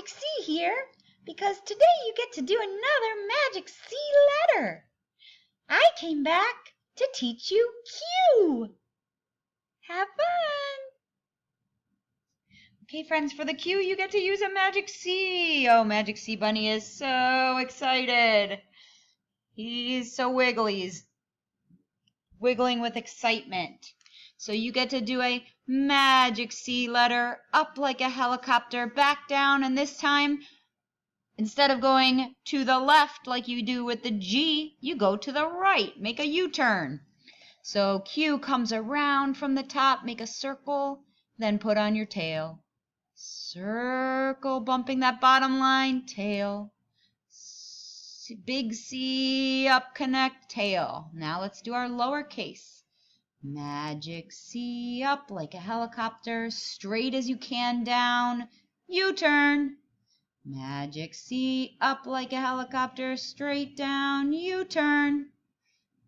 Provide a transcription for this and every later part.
Magic C here because today you get to do another Magic C letter. I came back to teach you Q. Have fun! Okay, friends, for the Q, you get to use a Magic C. Oh, Magic C Bunny is so excited. He's so wiggly. He's wiggling with excitement. So you get to do a Magic C letter, up like a helicopter, back down, and this time, instead of going to the left like you do with the G, you go to the right. Make a U-turn. So Q comes around from the top, make a circle, then put on your tail. Circle, bumping that bottom line, tail. Big C, up, connect, tail. Now let's do our lowercase. Magic C, up like a helicopter, straight as you can down, U-turn. Magic C, up like a helicopter, straight down, U-turn.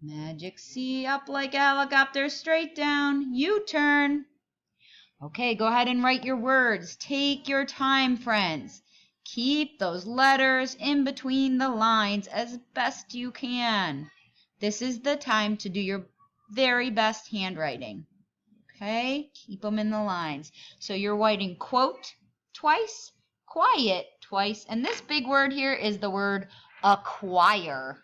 Magic C, up like a helicopter, straight down, U-turn. Okay, go ahead and write your words. Take your time, friends. Keep those letters in between the lines as best you can. This is the time to do your very best handwriting. Okay, keep them in the lines. So you're writing quote twice, quiet twice, and this big word here is the word acquire.